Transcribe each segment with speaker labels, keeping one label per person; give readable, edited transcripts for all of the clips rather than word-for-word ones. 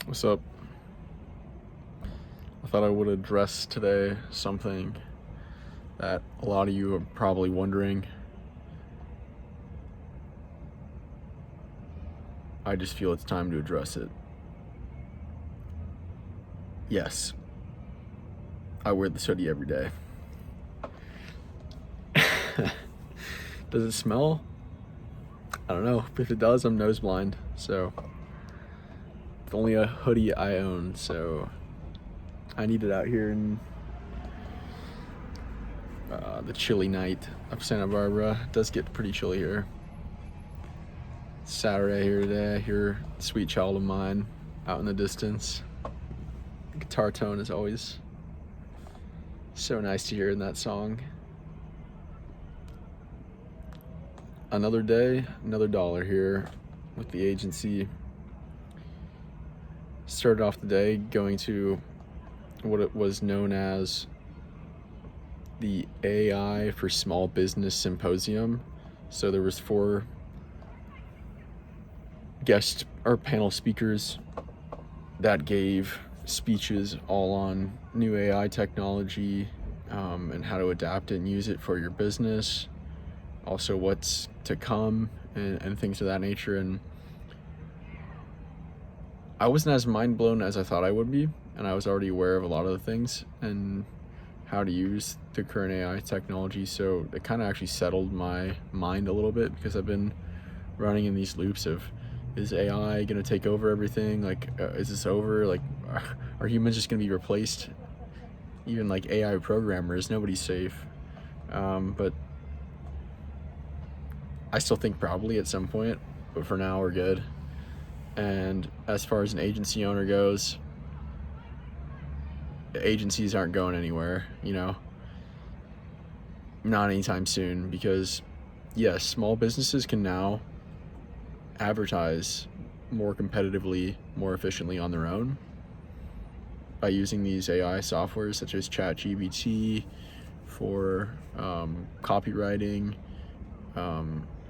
Speaker 1: What's up? I thought I would address today something that a lot of you are probably wondering. I just feel it's time to address it. Yes, I wear this hoodie every day. Does it smell? I don't know. If it does, I'm nose blind. So it's only a hoodie I own, so I need it out here in the chilly night of Santa Barbara. It does get pretty chilly here. It's Saturday here today. I hear Sweet Child of Mine out in the distance. The guitar tone is always so nice to hear in that song. Another day, another dollar here with the agency. Started off the day going to what it was known as the AI for Small Business Symposium. So there was 4 guest or panel speakers that gave speeches all on new AI technology and how to adapt it and use it for your business. Also what's to come and things of that nature. And I wasn't as mind blown as I thought I would be, and I was already aware of a lot of the things and how to use the current AI technology, so it kind of actually settled my mind a little bit, because I've been running in these loops of, is AI going to take over everything? Like, is this over? Like, are humans just going to be replaced? Even like AI programmers, nobody's safe. But I still think probably at some point, but for now we're good. And as far as an agency owner goes, agencies aren't going anywhere, not anytime soon, because yes, small businesses can now advertise more competitively, more efficiently on their own by using these AI softwares such as ChatGPT for copywriting,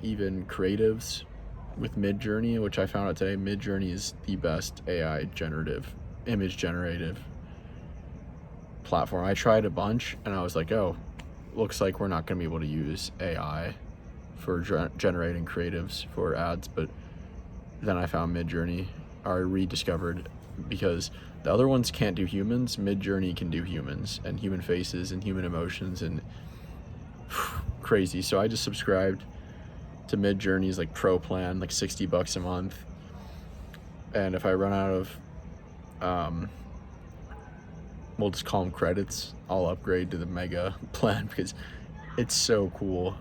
Speaker 1: even creatives with Midjourney, which I found out today. Midjourney is the best AI image generative platform. I tried a bunch and I was like, oh, looks like we're not going to be able to use AI for generating creatives for ads. But then I found Midjourney, or rediscovered, because the other ones can't do humans. Midjourney can do humans and human faces and human emotions, and crazy. So I just subscribed to Midjourney's like pro plan, like $60 a month. And if I run out of we'll just call them credits, I'll upgrade to the mega plan, because it's so cool.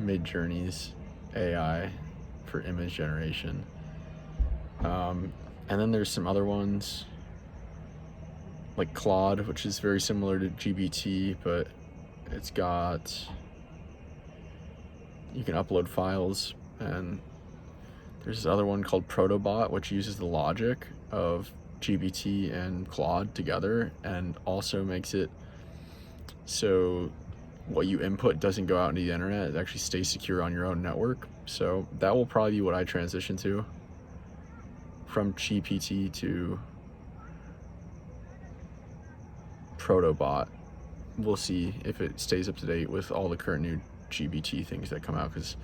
Speaker 1: Midjourney's AI for image generation. And then there's some other ones like Claude, which is very similar to GPT, but it's got, you can upload files. And there's this other one called Protobot, which uses the logic of GPT and Claude together, and also makes it so what you input doesn't go out into the internet. It actually stays secure on your own network. So that will probably be what I transition to, from GPT to Protobot. We'll see if it stays up to date with all the current new GPT things that come out, because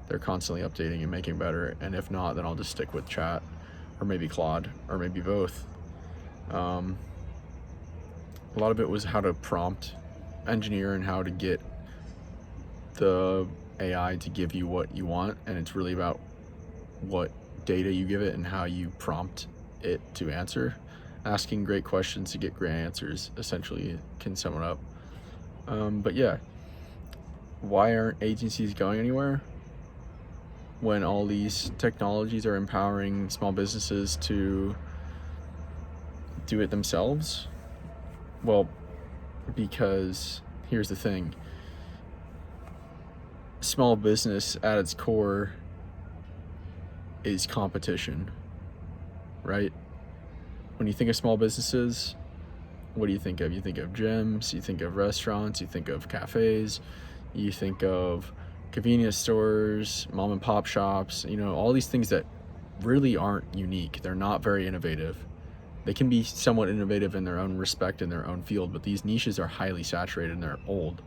Speaker 1: they're constantly updating and making better. And if not, then I'll just stick with Chat, or maybe Claude, or maybe both. A lot of it was how to prompt engineer and how to get the AI to give you what you want, and it's really about what data you give it and how you prompt it to answer. Asking great questions to get great answers, essentially, can sum it up. But yeah, why aren't agencies going anywhere when all these technologies are empowering small businesses to do it themselves? Well, because here's the thing. Small business at its core is competition, right? When you think of small businesses, what do you think of? You think of gyms, you think of restaurants, you think of cafes, you think of convenience stores, mom and pop shops, all these things that really aren't unique. They're not very innovative. They can be somewhat innovative in their own respect in their own field, but these niches are highly saturated and they're old.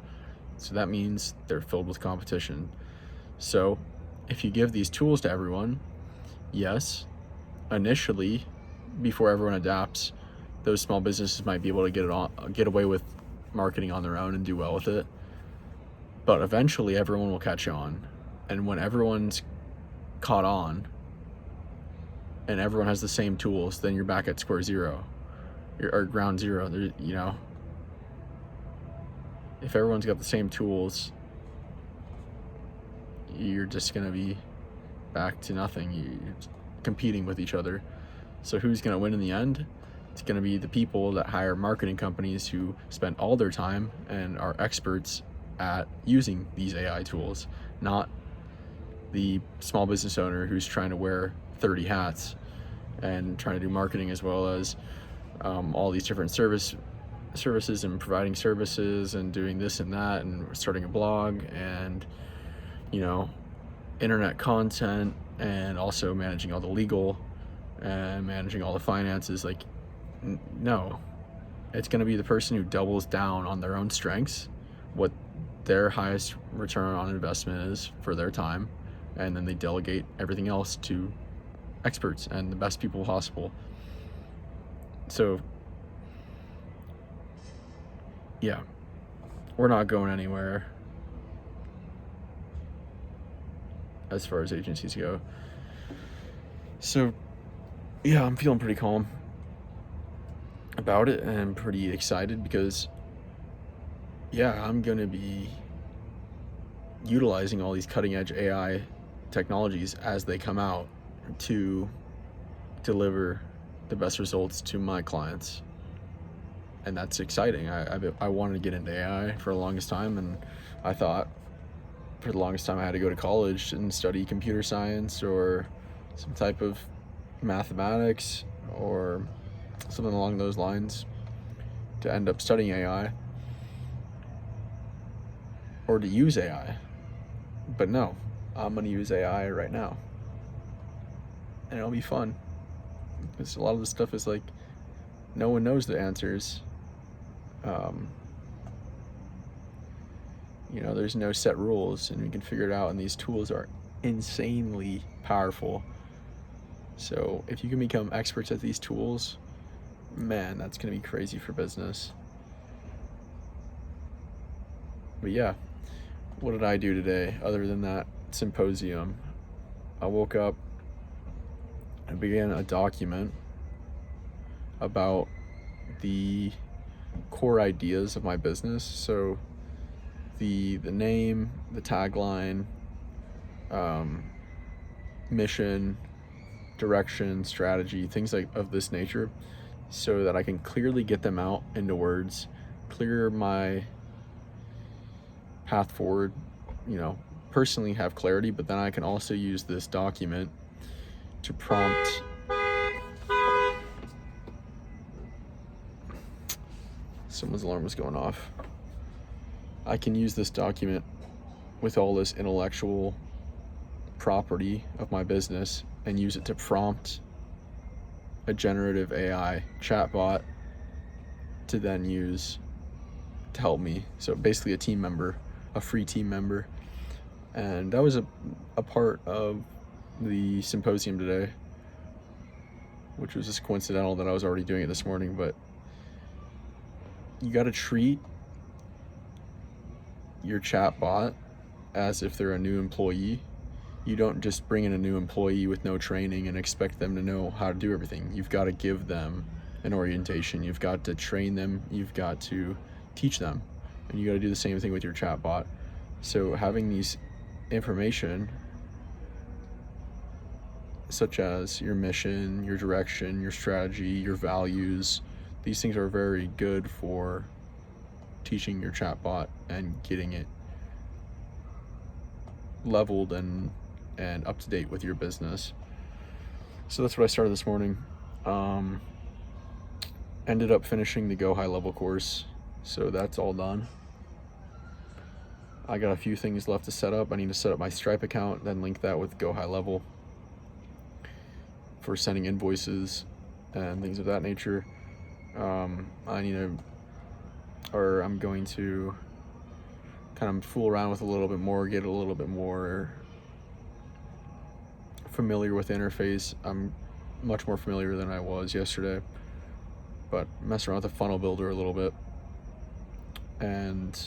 Speaker 1: So that means they're filled with competition. So if you give these tools to everyone, yes, initially, before everyone adapts, those small businesses might be able to get away with marketing on their own and do well with it. But eventually everyone will catch on. And when everyone's caught on and everyone has the same tools, then you're back at square zero, or ground zero. You know, if everyone's got the same tools, you're just going to be back to nothing. You're competing with each other. So who's going to win in the end? It's going to be the people that hire marketing companies who spend all their time and are experts at using these AI tools, not the small business owner who's trying to wear 30 hats and trying to do marketing as well as all these different services and providing services and doing this and that and starting a blog and, you know, internet content and also managing all the legal and managing all the finances. Like, no, it's going to be the person who doubles down on their own strengths, what their highest return on investment is for their time, and then they delegate everything else to experts and the best people possible. So yeah, we're not going anywhere as far as agencies go. So yeah, I'm feeling pretty calm about it and pretty excited because yeah, I'm gonna be utilizing all these cutting edge AI technologies as they come out to deliver the best results to my clients. And that's exciting. I wanted to get into AI for the longest time, and I thought for the longest time I had to go to college and study computer science or some type of mathematics or something along those lines to end up studying AI or to use AI. But no, I'm going to use AI right now. And it'll be fun. Because a lot of the stuff is like, no one knows the answers. You know, there's no set rules and we can figure it out, and these tools are insanely powerful. So if you can become experts at these tools, man, that's going to be crazy for business. But yeah, what did I do today other than that symposium? I woke up and began a document about the core ideas of my business. So the name, the tagline, mission, direction, strategy, things like of this nature, so that I can clearly get them out into words, clear my path forward, you know, personally have clarity, but then I can also use this document to prompt someone's alarm was going off. I can use this document with all this intellectual property of my business and use it to prompt a generative AI chatbot to then use to help me. So basically a team member, a free team member. And that was a part of the symposium today, which was just coincidental that I was already doing it this morning. But you got to treat your chatbot as if they're a new employee. You don't just bring in a new employee with no training and expect them to know how to do everything. You've got to give them an orientation. You've got to train them. You've got to teach them. And you got to do the same thing with your chatbot. So having these information, such as your mission, your direction, your strategy, your values, these things are very good for teaching your chatbot and getting it leveled and up to date with your business. So that's what I started this morning. Ended up finishing the Go High Level course, so that's all done. I got a few things left to set up. I need to set up my Stripe account, then link that with Go High Level. for sending invoices and things of that nature. I'm going to kind of fool around with a little bit more, get a little bit more familiar with the interface. I'm much more familiar than I was yesterday, but mess around with the funnel builder a little bit, and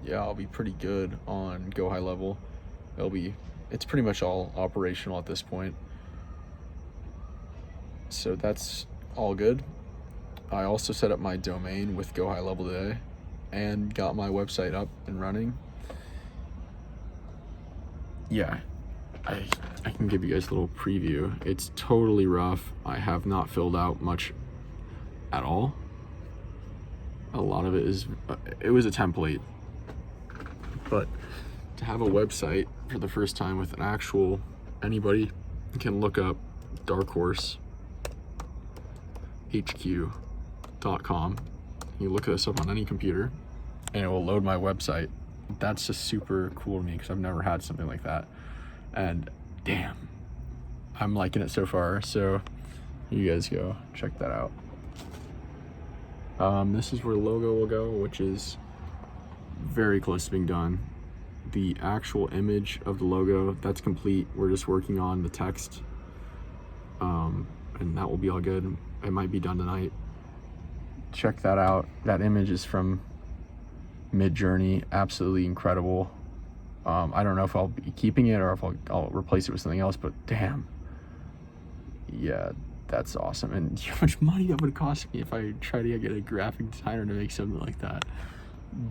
Speaker 1: yeah, I'll be pretty good on Go High Level. It's pretty much all operational at this point, so that's all good. I also set up my domain with Go High Level today and got my website up and running. Yeah, I can give you guys a little preview. It's totally rough. I have not filled out much at all. A lot of it was a template, but to have a website for the first time with an actual, anybody can look up darkhorsehq.com. You look this up on any computer and it will load my website. That's just super cool to me because I've never had something like that, and damn, I'm liking it so far. So you guys go check that out. This is where the logo will go, which is very close to being done. The actual image of the logo, that's complete. We're just working on the text, and that will be all good. It might be done tonight. Check that out. That image is from Midjourney. Absolutely incredible. I don't know if I'll be keeping it or if I'll replace it with something else, but damn, yeah, that's awesome. And how much money that would cost me if I try to get a graphic designer to make something like that.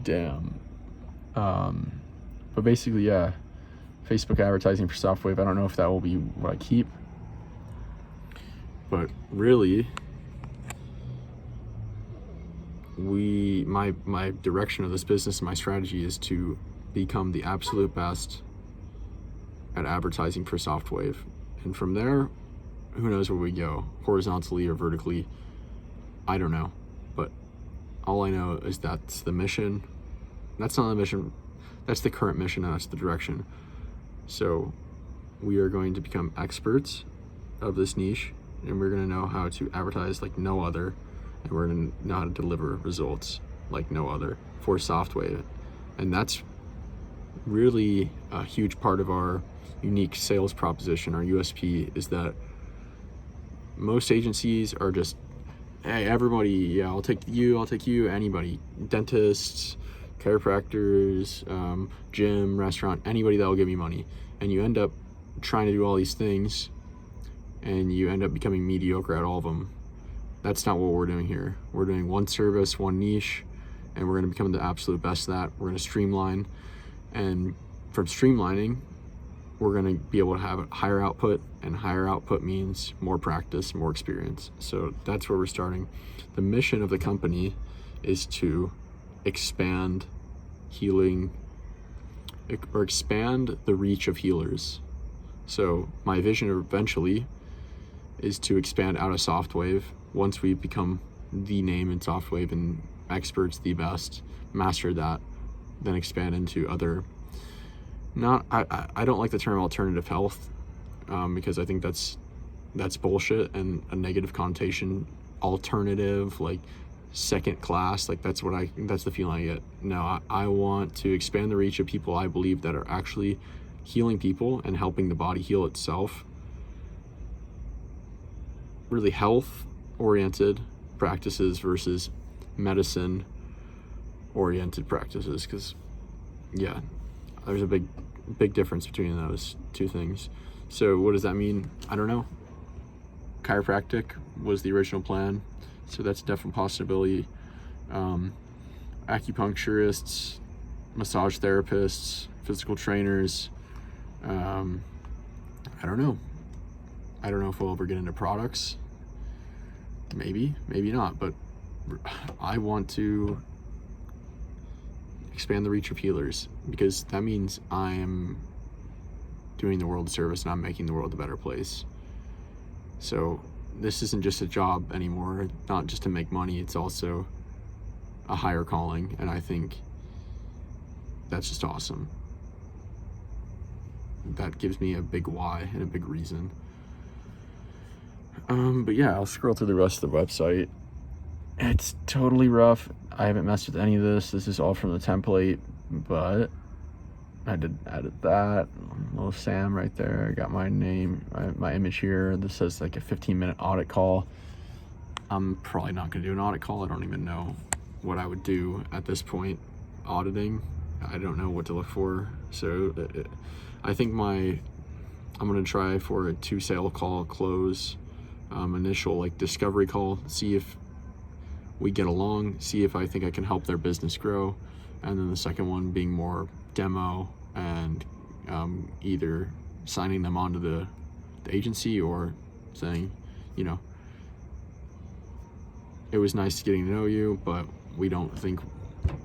Speaker 1: Damn. But basically, yeah, Facebook advertising for Softwave. I don't know if that will be what I keep, but really, my direction of this business, my strategy is to become the absolute best at advertising for Softwave, and from there, who knows where we go, horizontally or vertically. I don't know, but all I know is that's the mission. That's not the mission. That's the current mission, and that's the direction. So we are going to become experts of this niche, and we're going to know how to advertise like no other, and we're going to know how to deliver results like no other for Softwave. And that's really a huge part of our unique sales proposition. Our USP is that most agencies are just, hey, everybody, yeah, I'll take you, anybody, dentists, chiropractors, gym, restaurant, anybody that will give me money. And you end up trying to do all these things and you end up becoming mediocre at all of them. That's not what we're doing here. We're doing one service, one niche, and we're going to become the absolute best at that. We're going to streamline, and from streamlining, we're going to be able to have higher output, and higher output means more practice, more experience. So that's where we're starting. The mission of the company is to expand healing, or expand the reach of healers. So my vision eventually is to expand out of Softwave. Once we become the name in Softwave and experts, the best, master that, then expand into other, I don't like the term alternative health, because I think that's bullshit and a negative connotation. Alternative, like second class, like that's the feeling I get. No, I want to expand the reach of people I believe that are actually healing people and helping the body heal itself. Really health oriented practices versus medicine oriented practices, because yeah, there's a big difference between those two things. So what does that mean? I don't know. Chiropractic was the original plan, so that's a definite possibility. Acupuncturists, massage therapists, physical trainers. I don't know. I don't know if we'll ever get into products. Maybe not, but I want to expand the reach of healers, because that means I am doing the world a service and I'm making the world a better place. So this isn't just a job anymore, not just to make money, it's also a higher calling, and I think that's just awesome. That gives me a big why and a big reason. But yeah, I'll scroll through the rest of the website. It's totally rough. I haven't messed with any of this. This is all from the template, but I added that. Little Sam right there. I got my name, my image here. This says like a 15-minute audit call. I'm probably not going to do an audit call. I don't even know what I would do at this point auditing. I don't know what to look for. So I think I'm going to try for a 2 sale call close, initial like discovery call, see if we get along, see if I think I can help their business grow. And then the second one being more demo and either signing them onto the agency or saying, you know, it was nice getting to know you, but we don't think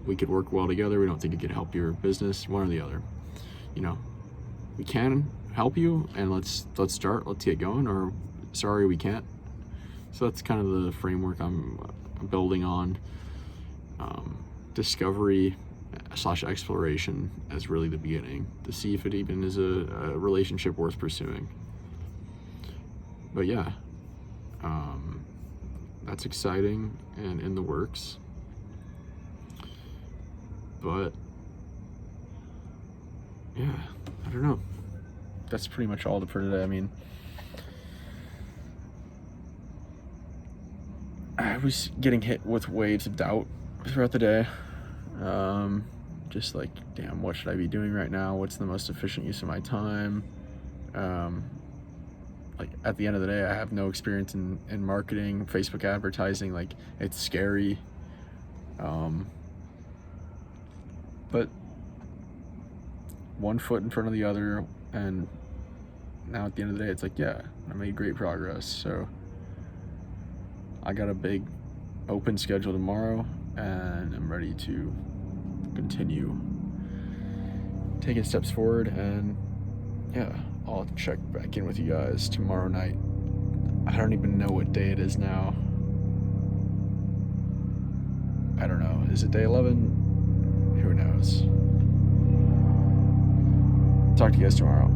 Speaker 1: we could work well together. We don't think it could help your business, one or the other. You know, we can help you and let's start, let's get going, or sorry, we can't. So that's kind of the framework I'm building on. Discovery / exploration as really the beginning to see if it even is a relationship worth pursuing. But yeah, that's exciting and in the works. But yeah, I don't know. That's pretty much all for today. I mean, I was getting hit with waves of doubt throughout the day. Just like, damn, what should I be doing right now? What's the most efficient use of my time? Like at the end of the day, I have no experience in marketing, Facebook advertising. Like, it's scary. But one foot in front of the other, and now at the end of the day, it's like, yeah, I made great progress. So I got a big open schedule tomorrow, and I'm ready to continue taking steps forward. And yeah, I'll check back in with you guys tomorrow night. I don't even know what day it is now. I don't know. Is it day 11? Who knows? Talk to you guys tomorrow.